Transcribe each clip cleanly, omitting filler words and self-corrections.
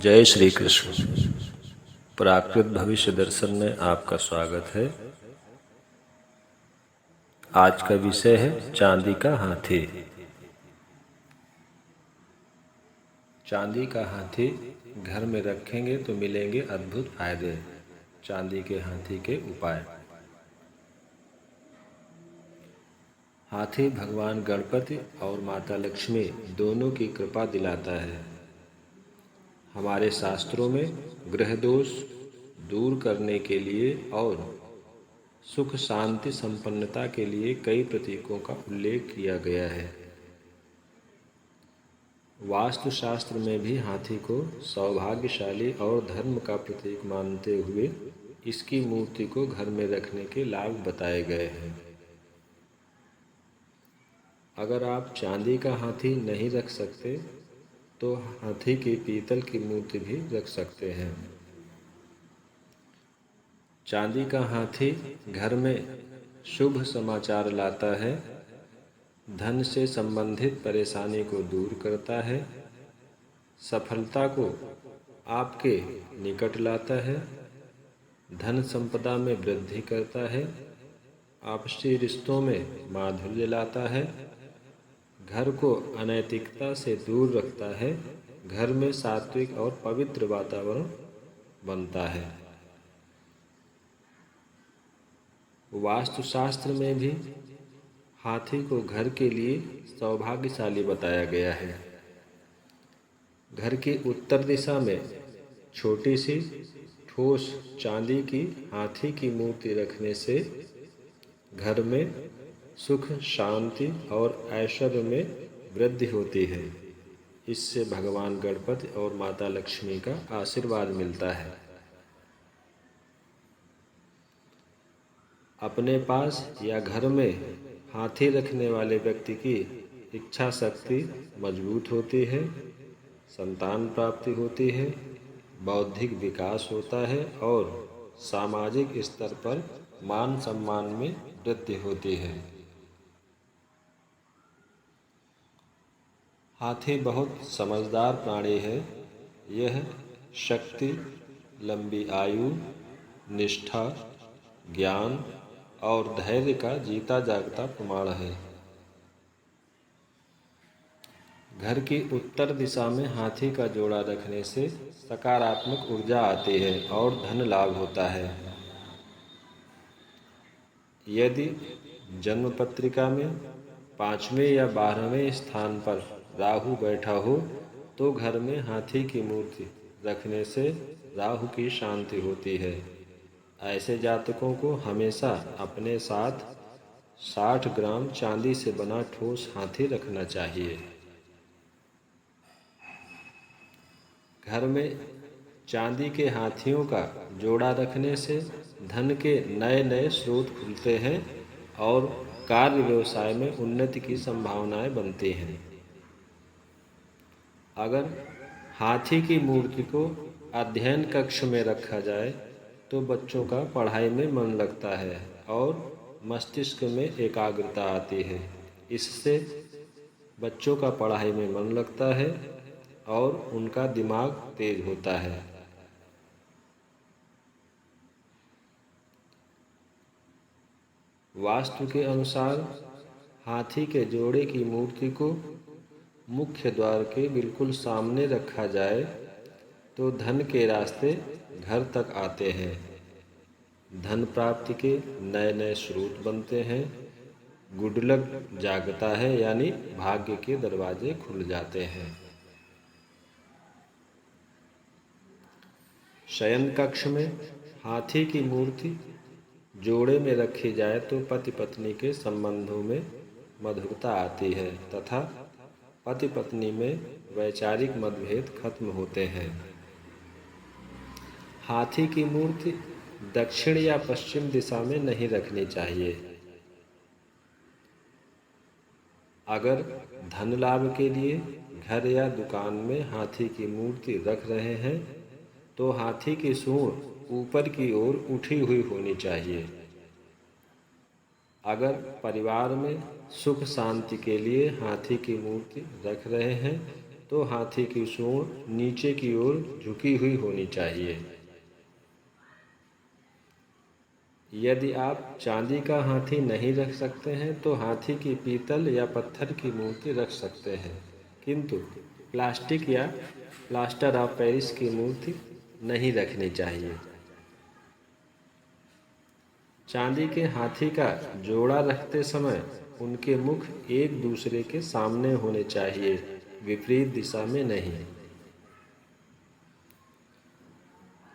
जय श्री कृष्ण। प्राकृत भविष्य दर्शन में आपका स्वागत है। आज का विषय है चांदी का हाथी। चांदी का हाथी घर में रखेंगे तो मिलेंगे अद्भुत फायदे। चांदी के हाथी के उपाय। हाथी भगवान गणपति और माता लक्ष्मी दोनों की कृपा दिलाता है। हमारे शास्त्रों में ग्रह दोष दूर करने के लिए और सुख शांति संपन्नता के लिए कई प्रतीकों का उल्लेख किया गया है। वास्तुशास्त्र में भी हाथी को सौभाग्यशाली और धर्म का प्रतीक मानते हुए इसकी मूर्ति को घर में रखने के लाभ बताए गए हैं। अगर आप चांदी का हाथी नहीं रख सकते तो हाथी की पीतल की मूर्ति भी रख सकते हैं। चांदी का हाथी घर में शुभ समाचार लाता है, धन से संबंधित परेशानी को दूर करता है, सफलता को आपके निकट लाता है, धन संपदा में वृद्धि करता है, आपसी रिश्तों में माधुर्य लाता है, घर को अनैतिकता से दूर रखता है, घर में सात्विक और पवित्र वातावरण बनता है। वास्तुशास्त्र में भी हाथी को घर के लिए सौभाग्यशाली बताया गया है। घर की उत्तर दिशा में छोटी सी ठोस चांदी की हाथी की मूर्ति रखने से घर में सुख शांति और ऐश्वर्य में वृद्धि होती है। इससे भगवान गणपति और माता लक्ष्मी का आशीर्वाद मिलता है। अपने पास या घर में हाथी रखने वाले व्यक्ति की इच्छा शक्ति मजबूत होती है, संतान प्राप्ति होती है, बौद्धिक विकास होता है और सामाजिक स्तर पर मान सम्मान में वृद्धि होती है। हाथी बहुत समझदार प्राणी है। यह शक्ति, लंबी आयु, निष्ठा, ज्ञान और धैर्य का जीता जागता प्रमाण है। घर की उत्तर दिशा में हाथी का जोड़ा रखने से सकारात्मक ऊर्जा आती है और धन लाभ होता है। यदि जन्म पत्रिका में 5वें या 12वें स्थान पर राहु बैठा हो तो घर में हाथी की मूर्ति रखने से राहु की शांति होती है। ऐसे जातकों को हमेशा अपने साथ 60 ग्राम चांदी से बना ठोस हाथी रखना चाहिए। घर में चांदी के हाथियों का जोड़ा रखने से धन के नए नए स्रोत खुलते हैं और कार्य व्यवसाय में उन्नति की संभावनाएं बनती हैं। अगर हाथी की मूर्ति को अध्ययन कक्ष में रखा जाए तो बच्चों का पढ़ाई में मन लगता है और मस्तिष्क में एकाग्रता आती है। इससे बच्चों का पढ़ाई में मन लगता है और उनका दिमाग तेज होता है। वास्तु के अनुसार हाथी के जोड़े की मूर्ति को मुख्य द्वार के बिल्कुल सामने रखा जाए तो धन के रास्ते घर तक आते हैं, धन प्राप्ति के नए नए स्रोत बनते हैं, गुड लक जागता है यानी भाग्य के दरवाजे खुल जाते हैं। शयन कक्ष में हाथी की मूर्ति जोड़े में रखी जाए तो पति पत्नी के संबंधों में मधुरता आती है तथा पति पत्नी में वैचारिक मतभेद खत्म होते हैं। हाथी की मूर्ति दक्षिण या पश्चिम दिशा में नहीं रखनी चाहिए। अगर धन लाभ के लिए घर या दुकान में हाथी की मूर्ति रख रहे हैं तो हाथी की सूंड ऊपर की ओर उठी हुई होनी चाहिए। अगर परिवार में सुख शांति के लिए हाथी की मूर्ति रख रहे हैं तो हाथी की सूंड नीचे की ओर झुकी हुई होनी चाहिए। यदि आप चांदी का हाथी नहीं रख सकते हैं तो हाथी की पीतल या पत्थर की मूर्ति रख सकते हैं, किंतु प्लास्टिक या प्लास्टर ऑफ पेरिस की मूर्ति नहीं रखनी चाहिए। चांदी के हाथी का जोड़ा रखते समय उनके मुख एक दूसरे के सामने होने चाहिए, विपरीत दिशा में नहीं।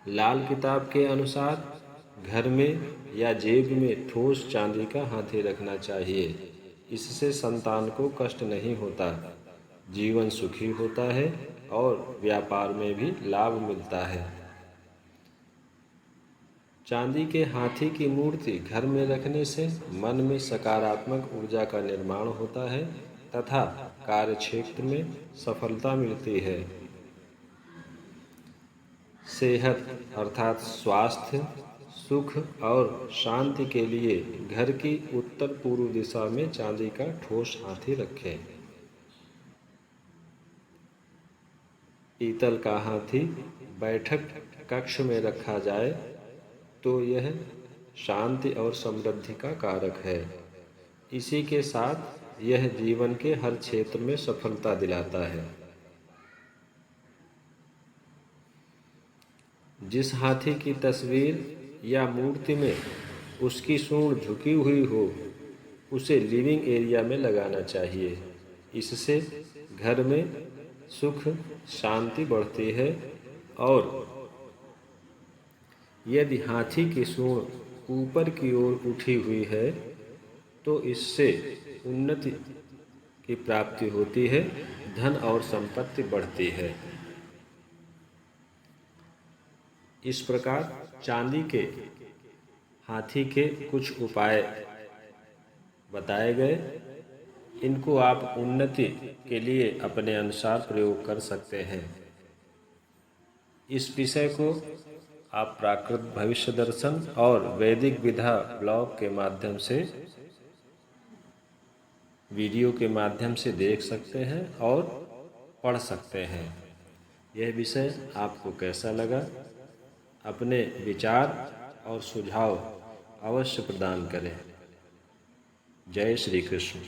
लाल किताब के अनुसार घर में या जेब में ठोस चांदी का हाथी रखना चाहिए। इससे संतान को कष्ट नहीं होता, जीवन सुखी होता है और व्यापार में भी लाभ मिलता है। चांदी के हाथी की मूर्ति घर में रखने से मन में सकारात्मक ऊर्जा का निर्माण होता है तथा कार्यक्षेत्र में सफलता मिलती है। सेहत अर्थात स्वास्थ्य, सुख और शांति के लिए घर की उत्तर पूर्व दिशा में चांदी का ठोस हाथी रखें। पीतल का हाथी बैठक कक्ष में रखा जाए तो यह शांति और समृद्धि का कारक है। इसी के साथ यह जीवन के हर क्षेत्र में सफलता दिलाता है। जिस हाथी की तस्वीर या मूर्ति में उसकी सूंड झुकी हुई हो, उसे लिविंग एरिया में लगाना चाहिए। इससे घर में सुख शांति बढ़ती है। और यदि हाथी की सूंड ऊपर की ओर उठी हुई है तो इससे उन्नति की प्राप्ति होती है, धन और संपत्ति बढ़ती है। इस प्रकार चांदी के हाथी के कुछ उपाय बताए गए। इनको आप उन्नति के लिए अपने अनुसार प्रयोग कर सकते हैं। इस विषय को आप प्राकृत भविष्य दर्शन और वैदिक विधा ब्लॉग के माध्यम से, वीडियो के माध्यम से देख सकते हैं और पढ़ सकते हैं। यह विषय आपको कैसा लगा? अपने विचार और सुझाव अवश्य प्रदान करें। जय श्री कृष्ण।